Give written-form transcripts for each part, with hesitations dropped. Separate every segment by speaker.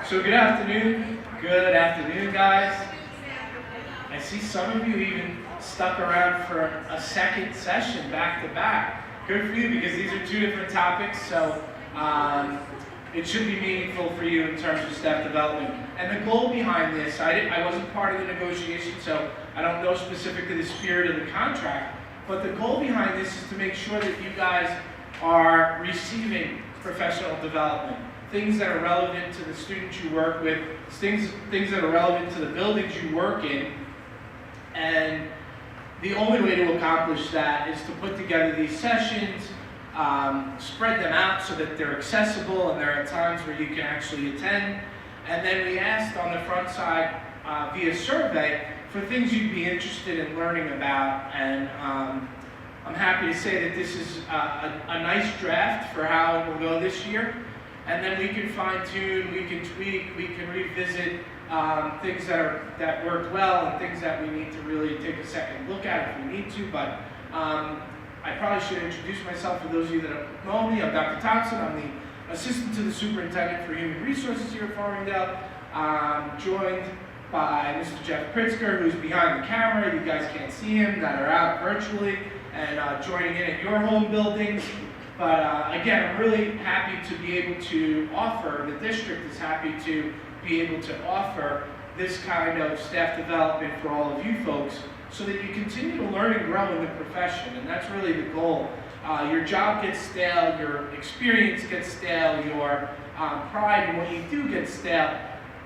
Speaker 1: So good afternoon. Good afternoon, guys. I see some of you even stuck around for a second session back to back. Good for you, because these are two different topics, so it should be meaningful for you in terms of staff development. And the goal behind this, I wasn't part of the negotiation, so I don't know specifically the spirit of the contract, but the goal behind this is to make sure that you guys are receiving professional development. Things that are relevant to the students you work with, things that are relevant to the buildings you work in. And the only way to accomplish that is to put together these sessions, spread them out so that they're accessible and there are times where you can actually attend. And then we asked on the front side via survey for things you'd be interested in learning about. And I'm happy to say that this is a nice draft for how it will go this year. And then we can fine tune, we can tweak, we can revisit things that worked well and things that we need to really take a second look at if we need to. But I probably should introduce myself for those of you that don't know me. I'm Dr. Thompson. I'm the assistant to the superintendent for human resources here at Farmingdale. I'm joined by Mr. Jeff Pritzker, who's behind the camera. You guys can't see him, that are out virtually and joining in at your home buildings. But again, I'm really happy to be able to offer, the district is happy to be able to offer this kind of staff development for all of you folks so that you continue to learn and grow in the profession, and that's really the goal. Your job gets stale, your experience gets stale, your pride in what you do gets stale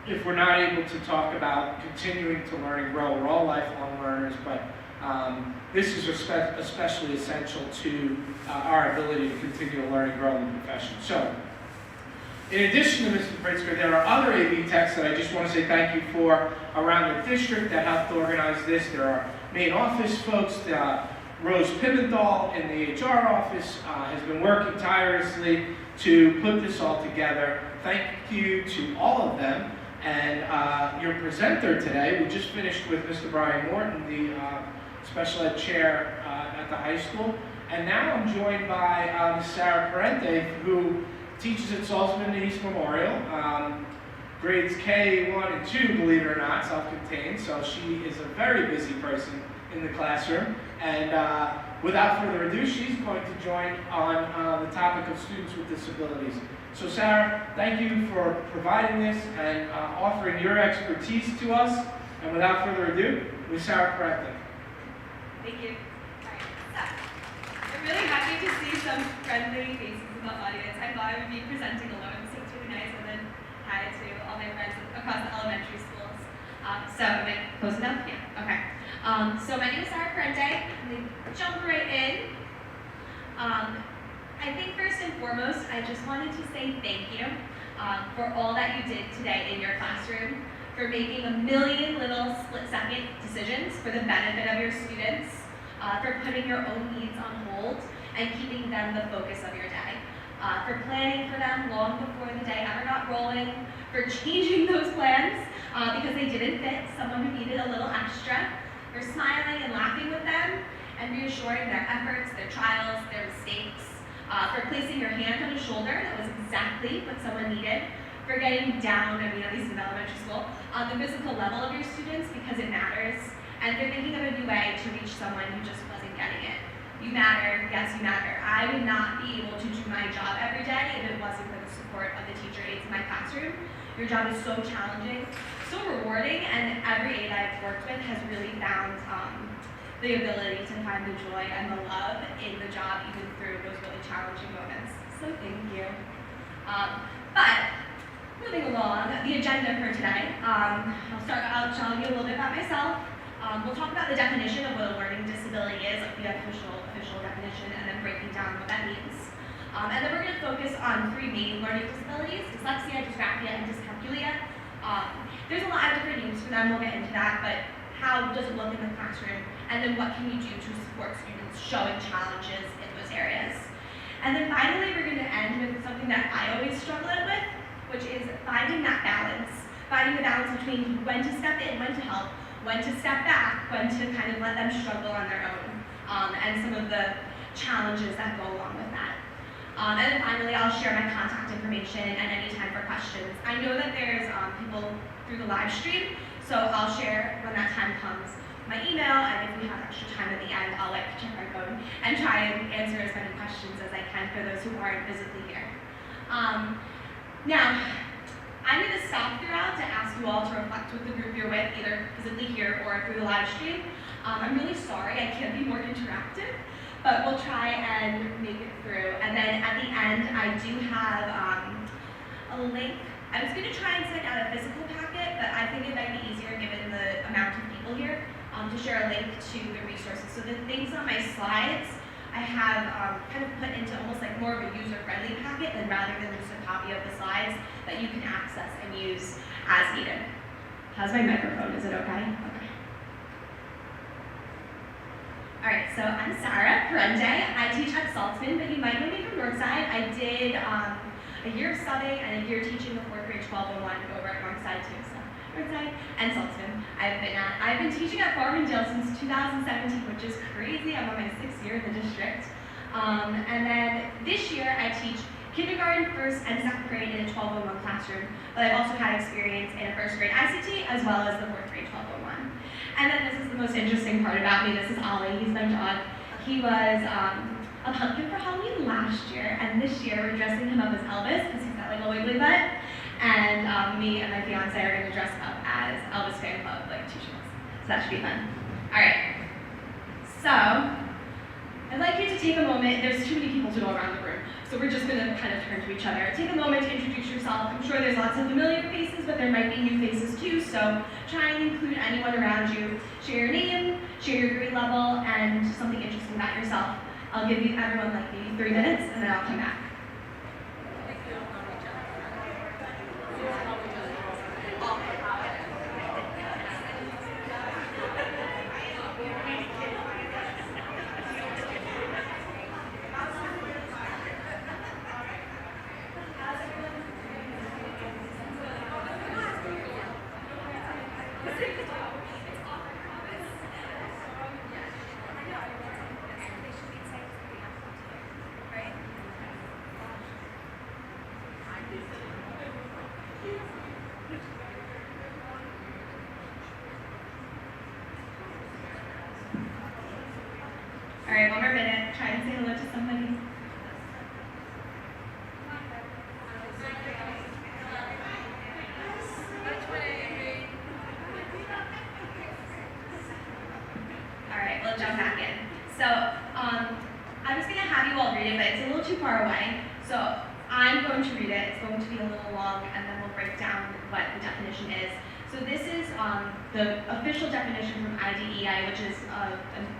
Speaker 1: if we're not able to talk about continuing to learn and grow. We're all lifelong learners, but this is especially essential to our ability to continue to learn and grow in the profession. So, in addition to Mr. Pritzker, there are other AV techs that I just want to say thank you for around the district that helped organize this. There are main office folks. Rose Pimenthal in the HR office has been working tirelessly to put this all together. Thank you to all of them. And your presenter today, we just finished with Mr. Brian Morton, the special ed chair at the high school. And now I'm joined by Ms. Sarah Parente, who teaches at Salzman East Memorial, grades K1 and 2, believe it or not, self-contained. So she is a very busy person in the classroom. And without further ado, she's going to join on the topic of students with disabilities. So Sarah, thank you for providing this and offering your expertise to us. And without further ado, Ms. Sarah Parente.
Speaker 2: Thank you. All right, so I'm really happy to see some friendly faces in the audience. I thought I would be presenting alone, so it's really nice, and then hi to all my friends across the elementary schools. So am I close enough? Yeah, okay. So my name is Sarah Parente. I'm going to jump right in. I think first and foremost, I just wanted to say thank you for all that you did today in your classroom, for making a million little split-second decisions for the benefit of your students, for putting your own needs on hold and keeping them the focus of your day, for planning for them long before the day ever got rolling, for changing those plans because they didn't fit someone who needed a little extra, for smiling and laughing with them and reassuring their efforts, their trials, their mistakes, for placing your hand on a shoulder that was exactly what someone needed, for getting down, at least in elementary school, on the physical level of your students because it matters, and for thinking of a new way to reach someone who just wasn't getting it. You matter, yes you matter. I would not be able to do my job every day if it wasn't for the support of the teacher aides in my classroom. Your job is so challenging, so rewarding, and every aide I've worked with has really found the ability to find the joy and the love in the job even through those really challenging moments. So thank you. But moving along, the agenda for today, I'll tell you a little bit about myself. We'll talk about the definition of what a learning disability is, like the official definition, and then breaking down what that means. And then we're going to focus on three main learning disabilities: dyslexia, dysgraphia, and dyscalculia. There's a lot of different names for them, we'll get into that, but how does it look in the classroom? And then what can you do to support students showing challenges in those areas? And then finally, we're going to end with something that I always struggled with, which is finding that balance. Finding the balance between when to step in, when to help, when to step back, when to kind of let them struggle on their own, and some of the challenges that go along with that. And then finally, I'll share my contact information and any time for questions. I know that there's people through the live stream, so I'll share when that time comes my email, and if we have extra time at the end, I'll check my phone and try and answer as many questions as I can for those who aren't physically here. Now, I'm going to stop throughout to ask you all to reflect with the group you're with, either physically here or through the live stream. I'm really sorry I can't be more interactive, but we'll try and make it through. And then at the end, I do have a link. I was going to try and send out a physical packet, but I think it might be easier given the amount of people here to share a link to the resources. So the things on my slides, I have kind of put into almost like more of a user-friendly packet than rather than just a copy of the slides that you can access and use as needed. How's my microphone? Is it okay? Okay. All right, so I'm Sarah Parente. I teach at Saltzman, but you might know me from Northside. I did a year of subbing and a year teaching the 4th grade 1201 over at Northside too. So Northside and Saltzman. I've been teaching at Farmingdale since 2017, which is crazy. I'm on my 6th year in the district. And then this year I teach kindergarten, 1st, and 2nd grade in a 1201 classroom. But I've also had experience in a 1st grade ICT as well as the 4th grade 1201. And then this is the most interesting part about me. This is Ollie. He's my dog. He was a pumpkin for Halloween last year, and this year we're dressing him up as Elvis because he's got like a wiggly butt. And me and my fiance are going to dress up as Elvis Fan Club, like t-shirts. So that should be fun. All right. So I'd like you to take a moment. There's too many people to go around the room, so we're just going to kind of turn to each other. Take a moment to introduce yourself. I'm sure there's lots of familiar faces, but there might be new faces too. So try and include anyone around you. Share your name, share your grade level, and something interesting about yourself. I'll give you everyone like maybe 3 minutes, and then I'll come back. All right, one more minute. Try and say hello to somebody. All right, we'll jump back in. So I was going to have you all read it, but it's a little too far away. So I'm going to read it. It's going to be a little long, and then we'll break down what the definition is. So this is the official definition from IDEI, which is a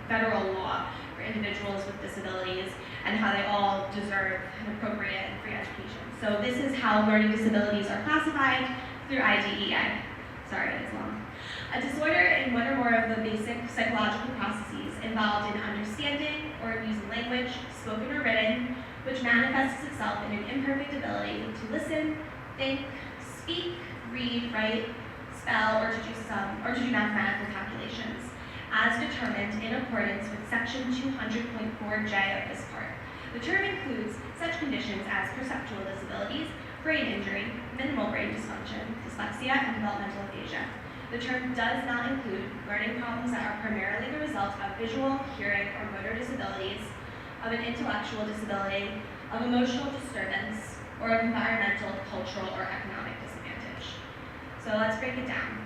Speaker 2: federal law for individuals with disabilities and how they all deserve an appropriate and free education. So this is how learning disabilities are classified through IDEI. Sorry, it's long. A disorder in one or more of the basic psychological processes involved in understanding or using language, spoken or written, which manifests itself in an imperfect ability to listen, think, speak, read, write, spell, or to do mathematical calculations, as determined in accordance with Section 200.4J of this part. The term includes such conditions as perceptual disabilities, brain injury, minimal brain dysfunction, dyslexia, and developmental aphasia. The term does not include learning problems that are primarily the result of visual, hearing, or motor disabilities, of an intellectual disability, of emotional disturbance, or of environmental, cultural, or economic disadvantage. So let's break it down.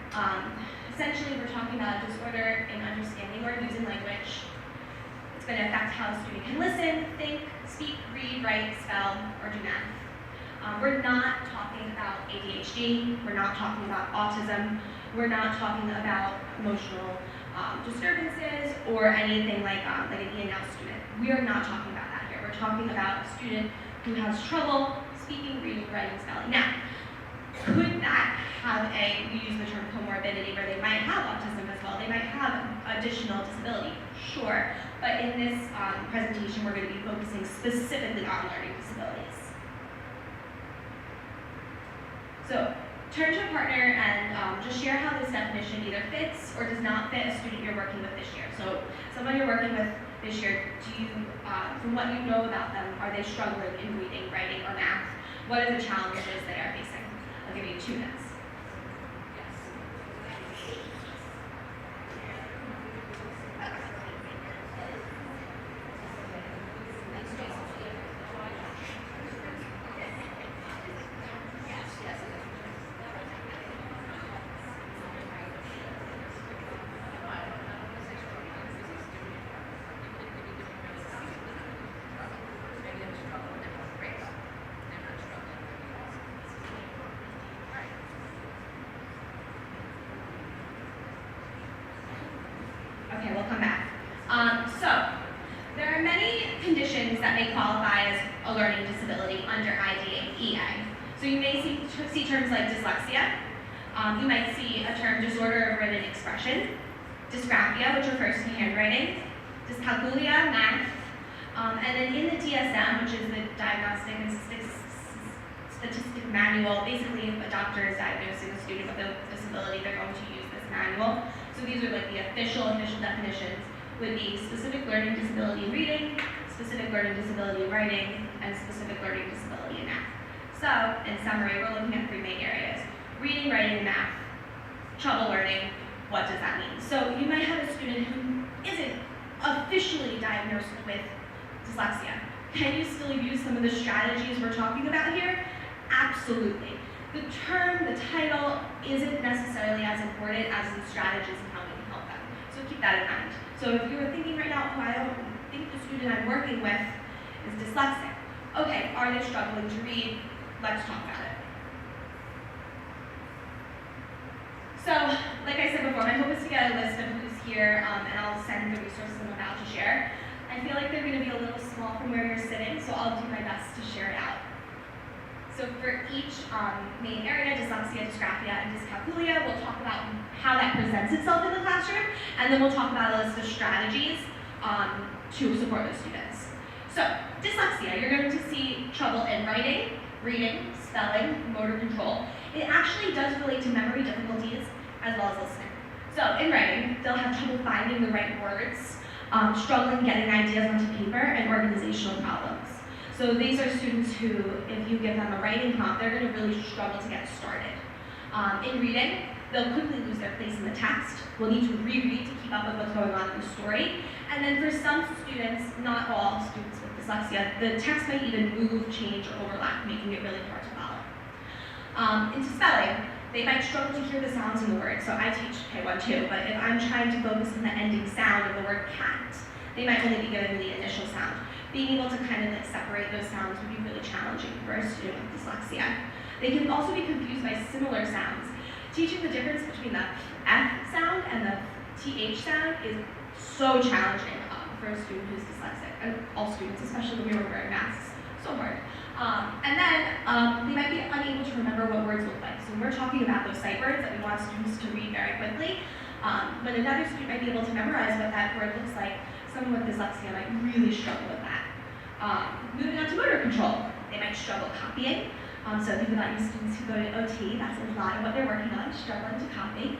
Speaker 2: Essentially, we're talking about a disorder in understanding or using language. It's going to affect how a student can listen, think, speak, read, write, spell, or do math. We're not talking about ADHD. We're not talking about autism. We're not talking about emotional disturbances or anything like an E&L student. We are not talking about that here. We're talking about a student who has trouble speaking, reading, writing, spelling. Now, could that have we use the term comorbidity, where they might have autism as well, they might have additional disability? Sure, but in this presentation, we're going to be focusing specifically on learning disabilities. So, turn to a partner and just share how this definition either fits or does not fit a student you're working with this year. So, someone you're working with this year, from what you know about them, are they struggling in reading, writing, or math? What are the challenges they are facing? I'll give you 2 minutes. Okay, we'll come back. So, there are many conditions that may qualify as a learning disability under IDEA. So you may see terms like dyslexia. You might see a term disorder of written expression, dysgraphia, which refers to handwriting, dyscalculia, math, and then in the DSM, which is the Diagnostic and Statistic Manual, basically if a doctor is diagnosing a student with a disability, they're going to use this manual. So these are like the official definitions, would be specific learning disability in reading, specific learning disability in writing, and specific learning disability in math. So, in summary, we're looking at 3 main areas: reading, writing, and math. Trouble learning, what does that mean? So you might have a student who isn't officially diagnosed with dyslexia. Can you still use some of the strategies we're talking about here? Absolutely. The term, the title, isn't necessarily as important as the strategies and how we can help them. So keep that in mind. So if you're thinking right now, oh, I don't think the student I'm working with is dyslexic. Okay, are they struggling to read? Let's talk about it. So, like I said before, my hope is to get a list of who's here, and I'll send the resources I'm about to share. I feel like they're going to be a little small from where you're sitting, so I'll do my best to share it out. So for each main area, dyslexia, dysgraphia, and dyscalculia, we'll talk about how that presents itself in the classroom, and then we'll talk about a list of strategies to support those students. So, dyslexia, you're going to see trouble in writing, reading, spelling, motor control. It actually does relate to memory difficulties as well as listening. So in writing, they'll have trouble finding the right words, struggling getting ideas onto paper, and organizational problems. So these are students who, if you give them a writing prompt, they're going to really struggle to get started. In reading, they'll quickly lose their place in the text. We'll need to reread to keep up with what's going on in the story. And then for some students, not all students with dyslexia, the text might even move, change, or overlap, making it really hard to follow. Into spelling, they might struggle to hear the sounds in the word. So I teach K1 too, but if I'm trying to focus on the ending sound of the word cat, they might only be giving me the initial sound. Being able to kind of like separate those sounds would be really challenging for a student with dyslexia. They can also be confused by similar sounds. Teaching the difference between the F sound and the TH sound is so challenging for a student who's dyslexic, and all students, especially when we were wearing masks, so hard. And then they might be unable to remember what words look like. So when we're talking about those sight words that we want students to read very quickly, but another student might be able to memorize what that word looks like. Someone with dyslexia might really struggle with that. Moving on to motor control, they might struggle copying. So think about your students who go to OT, that's a lot of what they're working on, struggling to copy.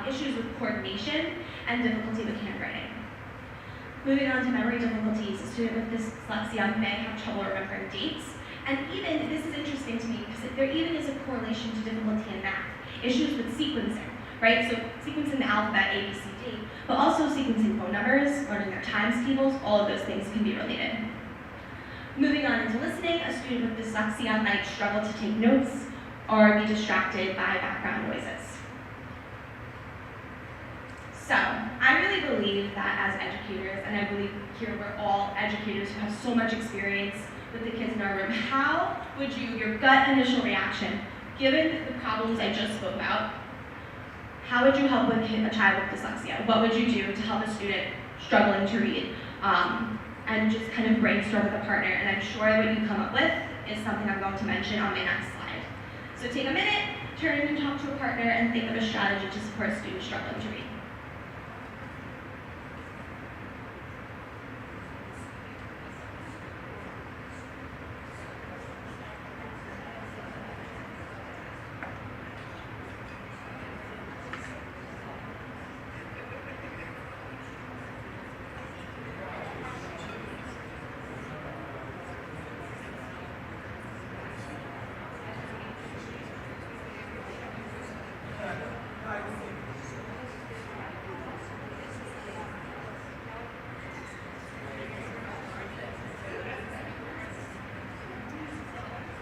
Speaker 2: Issues with coordination and difficulty with handwriting. Moving on to memory difficulties, a student with dyslexia may have trouble remembering dates. And even, this is interesting to me, because there even is a correlation to difficulty in math. Issues with sequencing, right? So sequencing the alphabet, A, B, C, D, but also sequencing phone numbers, learning their times tables, all of those things can be related. Moving on into listening, a student with dyslexia might struggle to take notes or be distracted by background noises. So, I really believe that as educators, and I believe here we're all educators who have so much experience with the kids in our room, how would you, your gut initial reaction, given the problems I just spoke about, how would you help with a child with dyslexia? What would you do to help a student struggling to read? And just kind of brainstorm with a partner, and I'm sure what you come up with is something I'm going to mention on my next slide. So take a minute, turn and talk to a partner, and think of a strategy to support a student struggling to read.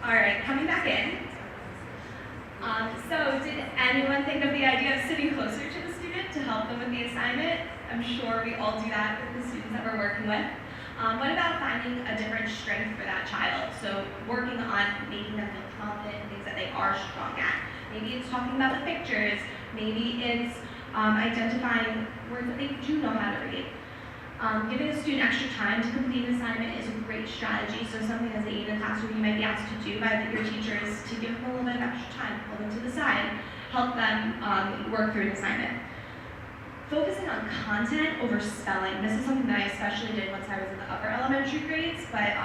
Speaker 2: All right, coming back in. So did anyone think of the idea of sitting closer to the student to help them with the assignment? I'm sure we all do that with the students that we're working with. What about finding a different strength for that child? So working on making them feel confident in things that they are strong at. Maybe it's talking about the pictures. Maybe it's identifying words that they do know how to read. Giving a student extra time to complete an assignment is a great strategy. So something as they eat in the classroom you might be asked to do by your teachers to give them a little bit of extra time, pull them to the side, help them work through an assignment. Focusing on content over spelling. This is something that I especially did once I was in the upper elementary grades, but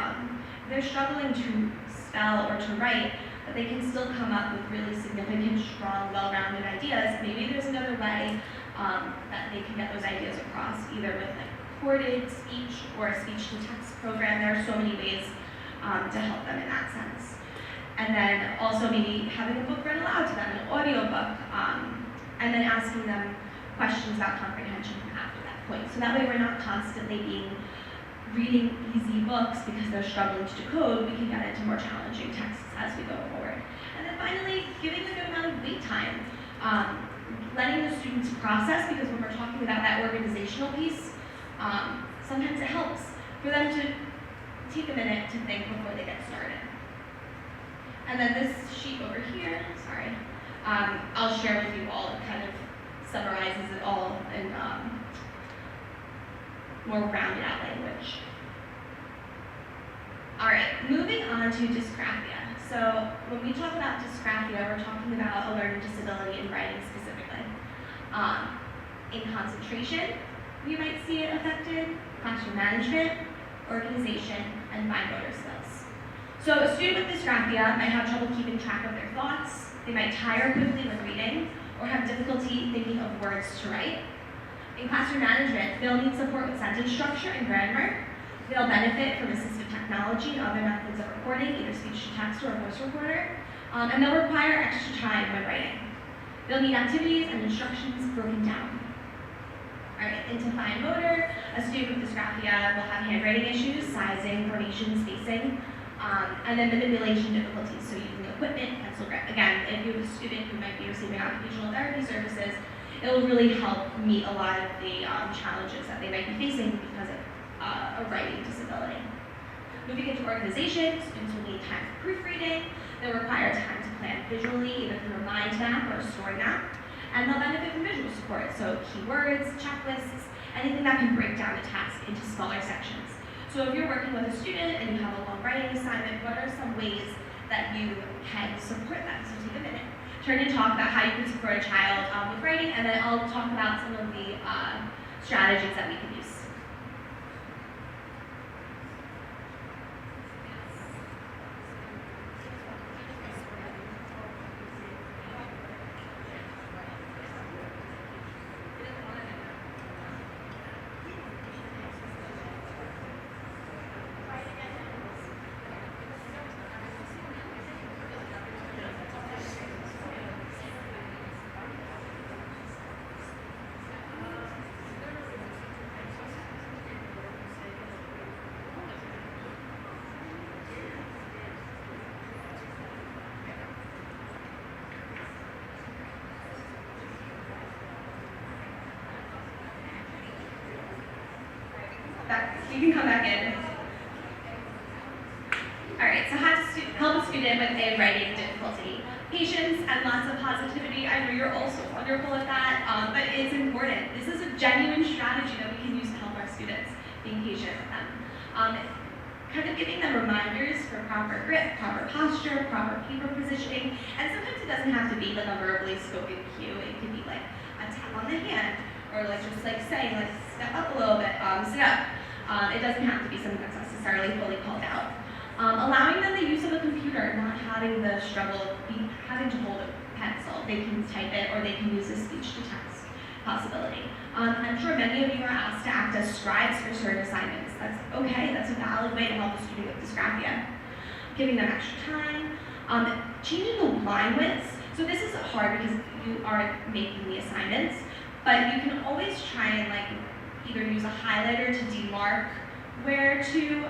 Speaker 2: they're struggling to spell or to write, but they can still come up with really significant, strong, well-rounded ideas. Maybe there's another way that they can get those ideas across, either with like recorded speech or a speech-to-text program. There are so many ways to help them in that sense. And then also maybe having a book read aloud to them, an audio book, and then asking them questions about comprehension after that point. So that way we're not constantly reading easy books because they're struggling to decode. We can get into more challenging texts as we go forward. And then finally, giving a good amount of wait time. Letting the students process, because when we're talking about that organizational piece, sometimes it helps for them to take a minute to think before they get started. And then this sheet over here, sorry, I'll share with you all. It kind of summarizes it all in more rounded out language. All right, moving on to dysgraphia. So when we talk about dysgraphia, we're talking about a learning disability in writing specifically. In concentration, we might see it affected, classroom management, organization, and fine motor skills. So a student with dysgraphia might have trouble keeping track of their thoughts, they might tire quickly when reading, or have difficulty thinking of words to write. In classroom management, they'll need support with sentence structure and grammar. They'll benefit from assistive technology and other methods of recording, either speech-to-text or a voice recorder, and they'll require extra time when writing. They'll need activities and instructions broken down. All right, into fine motor, a student with dysgraphia will have handwriting issues, sizing, formation, spacing, and then manipulation difficulties, so using equipment, pencil grip. Again, if you have a student who might be receiving occupational therapy services, it will really help meet a lot of the challenges that they might be facing because of a writing disability. Moving into organization, students will need time for proofreading. They'll require time to plan visually, either through a mind map or a story map. And they'll benefit from visual support, so keywords, checklists, anything that can break down the task into smaller sections. So if you're working with a student and you have a long writing assignment, what are some ways that you can support them? So take a minute, turn and talk about how you can support a child with writing, and then I'll talk about some of the strategies that we can use. You can come back in. All right, so how to help a student with a writing difficulty. Patience and lots of positivity. I know you're also wonderful at that, but it's important. This is a genuine strategy that we can use to help our students, being patient with them. Kind of giving them reminders for proper grip, proper posture, proper paper positioning, and sometimes it doesn't have to be like a verbally spoken cue. It could be like a tap on the hand, or like just like saying, like step up a little bit, sit up. It doesn't have to be something that's necessarily fully called out. Allowing them the use of a computer, not having the struggle of having to hold a pencil. They can type it or they can use a speech-to-text possibility. I'm sure many of you are asked to act as scribes for certain assignments. That's okay, that's a valid way to help a student with dysgraphia. Giving them extra time. Changing the line widths. So this is hard because you aren't making the assignments, but you can always try and like either use a highlighter to demark where to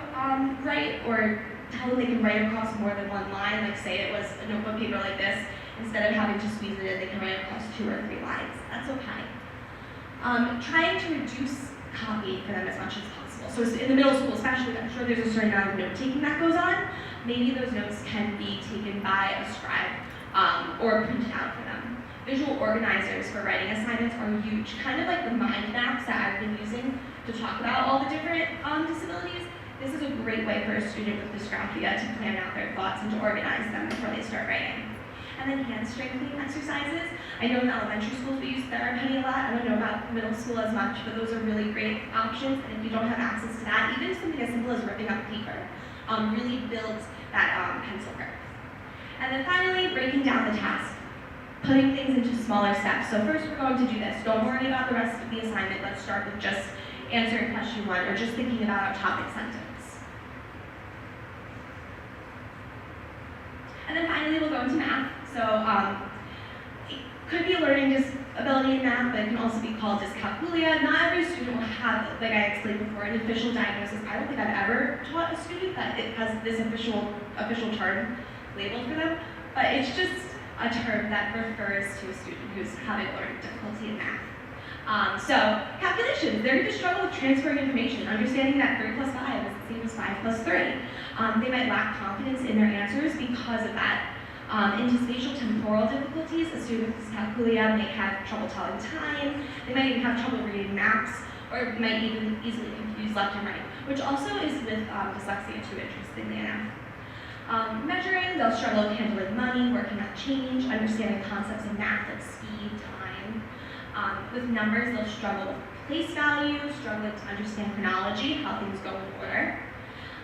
Speaker 2: write, or tell them they can write across more than one line, like say it was a notebook paper like this, instead of having to squeeze it in, they can write across 2 or 3 lines. That's okay. Trying to reduce copying for them as much as possible. So in the middle school especially, I'm sure there's a certain amount of note-taking that goes on. Maybe those notes can be taken by a scribe or printed out for them. Visual organizers for writing assignments are huge, kind of like the mind maps that I've been using to talk about all the different disabilities. This is a great way for a student with dysgraphia to plan out their thoughts and to organize them before they start writing. And then hand strengthening exercises. I know in elementary schools we use Parente a lot. I don't know about middle school as much, but those are really great options. And if you don't have access to that, even something as simple as ripping up paper really builds that pencil grip. And then finally, breaking down the task. Putting things into smaller steps. So first we're going to do this. Don't worry about the rest of the assignment. Let's start with just answering question 1 or just thinking about a topic sentence. And then finally we'll go into math. So it could be a learning disability in math, but it can also be called dyscalculia. Not every student will have, like I explained before, an official diagnosis. I don't think I've ever taught a student that it has this official term labeled for them, but it's just a term that refers to a student who's having learning difficulty in math. So calculations, they're going to struggle with transferring information, understanding that 3 plus 5 is the same as 5 plus 3. They might lack confidence in their answers because of that. Into spatial temporal difficulties, a student with dyscalculia may have trouble telling time, they might even have trouble reading maps, or might even easily confuse left and right, which also is with dyslexia too, interestingly enough. Measuring, they'll struggle with handling money, working out change, understanding concepts of math like speed, time. With numbers, they'll struggle with place value, struggling to understand chronology, how things go in order.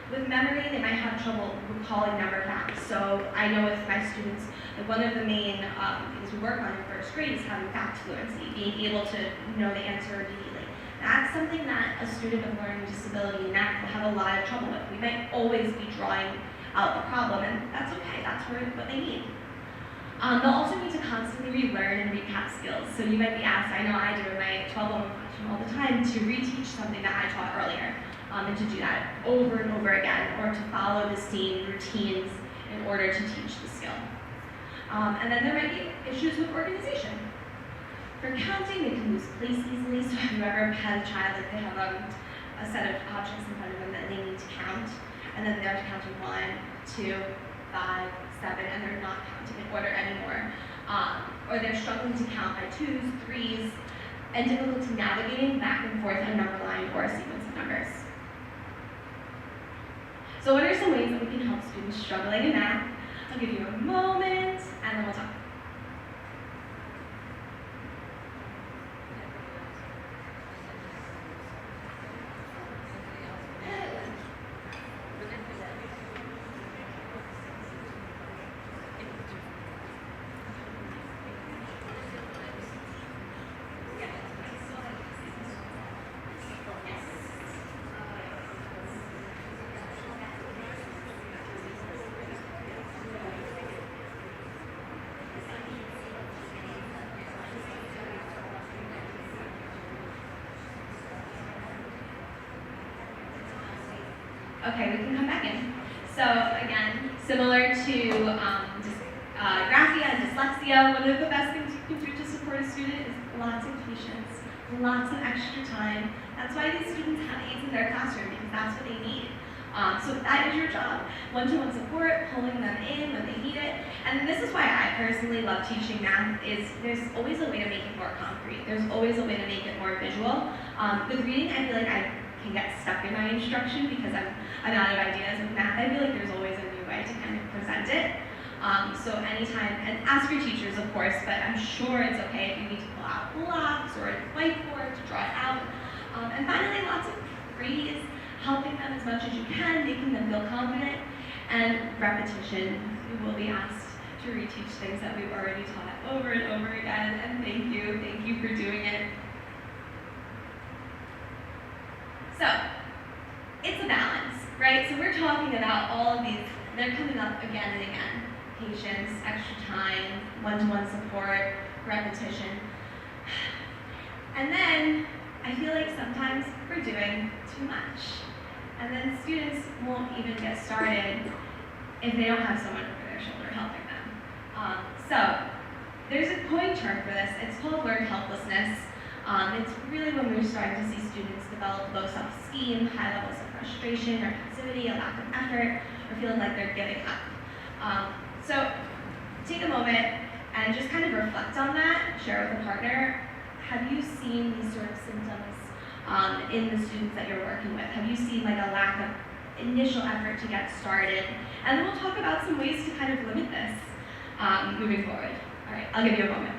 Speaker 2: With memory, they might have trouble recalling number facts. So I know with my students, like one of the main things we work on in first grade is having fact fluency, being able to know the answer immediately. That's something that a student with learning disability in math will have a lot of trouble with. We might always be drawing out the problem, and that's okay, that's what they need. They'll also need to constantly relearn and recap skills. So you might be asked, I know I do in my 12-1 classroom all the time, to reteach something that I taught earlier, and to do that over and over again, or to follow the same routines in order to teach the skill. And then there might be issues with organization. For counting, they can lose place easily, so have you ever had a child that they have a set of objects in front of them that they need to count, and then they're counting 1, 2, 5, 7, and they're not counting in order anymore. Or they're struggling to count by 2s, 3s, and difficulty navigating back and forth a number line or a sequence of numbers. So what are some ways that we can help students struggling in math? I'll give you a moment, and then we'll talk. Okay, we can come back in. So again, similar to graphia and dyslexia, one of the best things you can do to support a student is lots of patience, lots of extra time. That's why these students have aides in their classroom, because that's what they need. So that is your job. One-to-one support, pulling them in when they need it. And this is why I personally love teaching math, is there's always a way to make it more concrete. There's always a way to make it more visual. With reading, I feel like I can get stuck in my instruction because I'm out of ideas. With math, I feel like there's always a new way to kind of present it. So anytime, and ask your teachers, of course, but I'm sure it's okay if you need to pull out blocks or a whiteboard to draw it out. And finally, lots of praise, helping them as much as you can, making them feel confident, and repetition. You will be asked to reteach things that we've already taught over and over again, and thank you for doing it. So, it's a balance, right? So we're talking about all of these, they're coming up again and again. Patience, extra time, one-to-one support, repetition. And then, I feel like sometimes we're doing too much. And then students won't even get started if they don't have someone over their shoulder helping them. So there's a coined term for this. It's called learned helplessness. It's really when we're starting to see students develop low self-esteem, high levels of frustration or passivity, a lack of effort, or feeling like they're giving up. So take a moment and just kind of reflect on that, share with a partner. Have you seen these sort of symptoms in the students that you're working with? Have you seen like a lack of initial effort to get started? And then we'll talk about some ways to kind of limit this moving forward. All right, I'll give you a moment.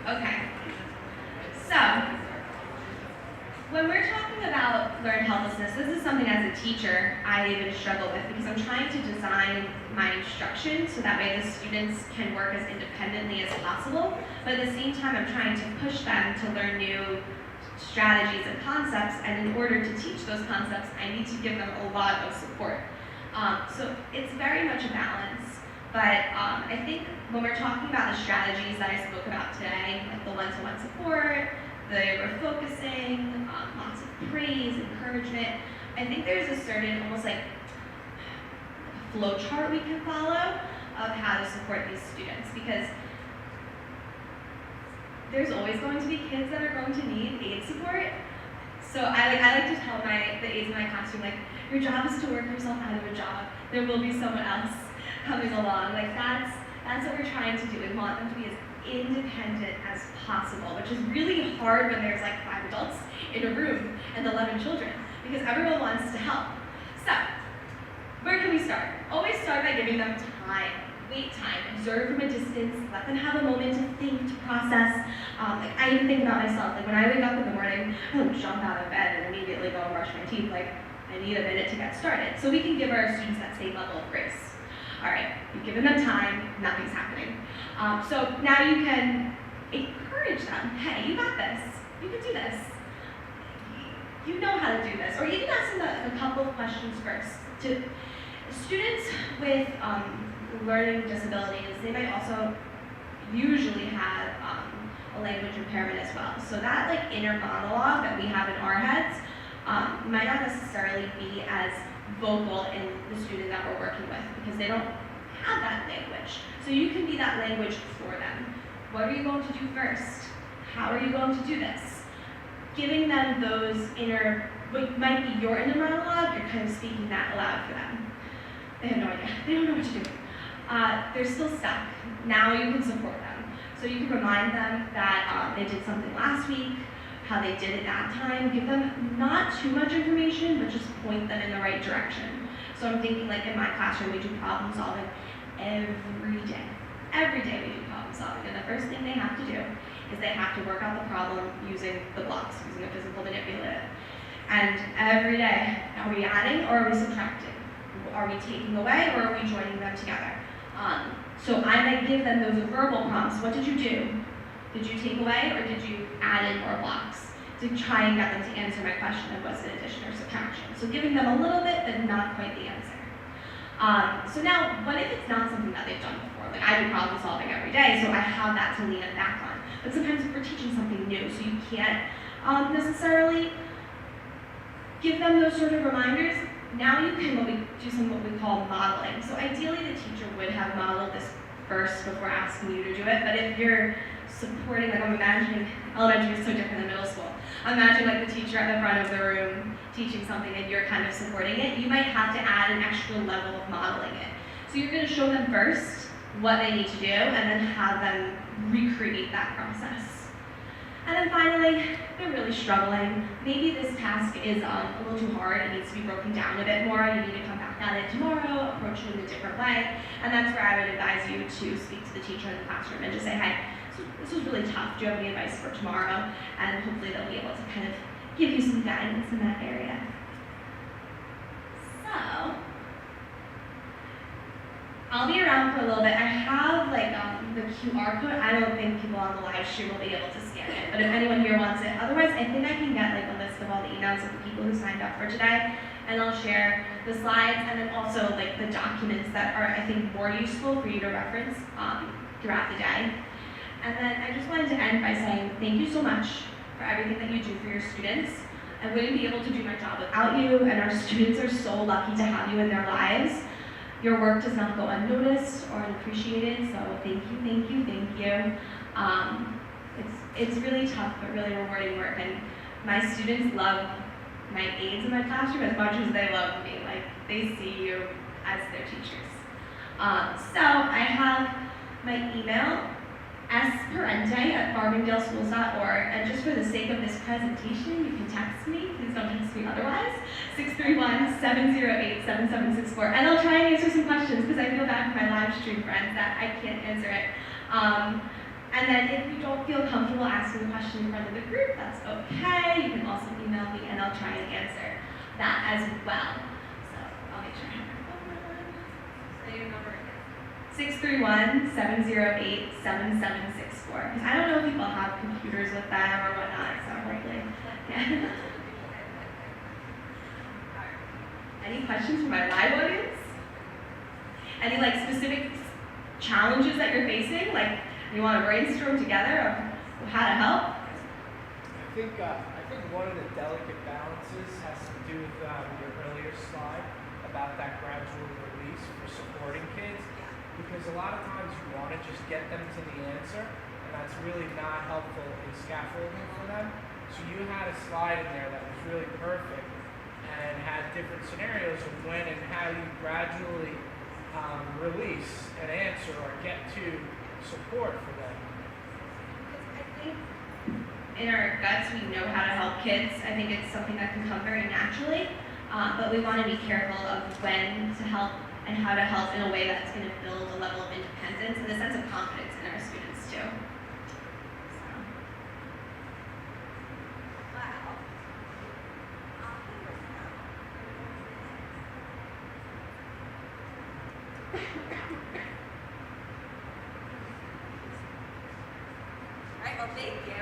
Speaker 2: Okay, so when we're talking about learned helplessness, this is something as a teacher I even struggle with because I'm trying to design my instruction so that way the students can work as independently as possible, but at the same time I'm trying to push them to learn new strategies and concepts, and in order to teach those concepts, I need to give them a lot of support. So it's very much a balance. But I think when we're talking about the strategies that I spoke about today, like the one-to-one support, the refocusing, lots of praise, encouragement, I think there's a certain almost like flow chart we can follow of how to support these students, because there's always going to be kids that are going to need aid support. So I like to tell the aides in my classroom, like, your job is to work yourself out of a job. There will be someone else coming along. Like that's what we're trying to do. We want them to be as independent as possible, which is really hard when there's like 5 adults in a room and 11 children, because everyone wants to help. So, where can we start? Always start by giving them time. Wait time, observe from a distance, let them have a moment to think, to process. Like I even think about myself, like when I wake up in the morning, I don't jump out of bed and immediately go and brush my teeth. Like I need a minute to get started. So we can give our students that same level of grace. All right, you've given them time, nothing's happening. So now you can encourage them. Hey, you got this. You can do this. You know how to do this. Or even ask them a couple of questions first. To students with learning disabilities, they might also usually have a language impairment as well. So that like inner monologue that we have in our heads might not necessarily be as vocal in the student that we're working with because they don't have that language. So you can be that language for them. What are you going to do first? How are you going to do this? Giving them those inner, what might be your inner monologue, you're kind of speaking that aloud for them. They have no idea. They don't know what to do. They're still stuck. Now you can support them. So you can remind them that they did something last week, how they did it that time. Give them not too much information, but just point them in the right direction. So I'm thinking like in my classroom, we do problem solving every day. Every day we do problem solving. And the first thing they have to do is they have to work out the problem using the blocks, using a physical manipulative. And every day, are we adding or are we subtracting? Are we taking away or are we joining them together? So I might give them those verbal prompts. What did you do? Did you take away or did you add in more blocks? To try and get them to answer my question of what's an addition or subtraction. So giving them a little bit, but not quite the answer. So now, what if it's not something that they've done before? Like I do problem solving every day, so I have that to lean back on. But sometimes we're teaching something new, so you can't necessarily give them those sort of reminders. Now you can do what we call modeling. So ideally the teacher would have modeled this first before asking you to do it, but if you're supporting, like I'm imagining, elementary is so different than middle school. Imagine like the teacher at the front of the room teaching something and you're kind of supporting it. You might have to add an extra level of modeling it. So you're going to show them first what they need to do and then have them recreate that process. And then finally, they're really struggling. Maybe this task is a little too hard. It needs to be broken down a bit more. You need to come back at it tomorrow, approach it in a different way. And that's where I would advise you to speak to the teacher in the classroom and just say, hey, this was really tough. Do you have any advice for tomorrow? And hopefully they'll be able to kind of give you some guidance in that area. So, I'll be around for a little bit. I have like the QR code. I don't think people on the live stream will be able to scan it, but if anyone here wants it, otherwise I think I can get like a list of all the emails of the people who signed up for today, and I'll share the slides and then also like the documents that are I think more useful for you to reference throughout the day. And then I just wanted to end by saying thank you so much for everything that you do for your students. I wouldn't be able to do my job without you, and our students are so lucky to have you in their lives. Your work does not go unnoticed or unappreciated, so thank you, thank you, thank you. It's really tough but really rewarding work, and my students love my aides in my classroom as much as they love me. Like, they see you as their teachers. So I have my email, sparente@farmingdaleschools.org, and just for the sake of this presentation, you can text me. Please don't text me otherwise. 631-708-7764. And I'll try and answer some questions because I feel bad for my live stream friends that I can't answer it. And then if you don't feel comfortable asking a question in front of the group, that's okay. You can also email me and I'll try and answer that as well. So I'll make sure I have my phone on. Say your number again. 631-708-7764. Because I don't know if people have computers with them or whatnot, so hopefully, yeah. Any questions from my live audience? Any like specific challenges that you're facing? Like you want to brainstorm together of how to help?
Speaker 3: I think one of the delicate balances has to do with your earlier slide about that gradual release for supporting kids. Because a lot of times you want to just get them to the answer, and that's really not helpful in scaffolding for them. So you had a slide in there that was really perfect and had different scenarios of when and how you gradually release an answer or get to support for them.
Speaker 2: I think in our guts we know how to help kids. I think it's something that can come very naturally, but we want to be careful of when to help and how to help in a way that's going to build a level of independence and a sense of confidence in our students too.
Speaker 4: All right, well, thank you.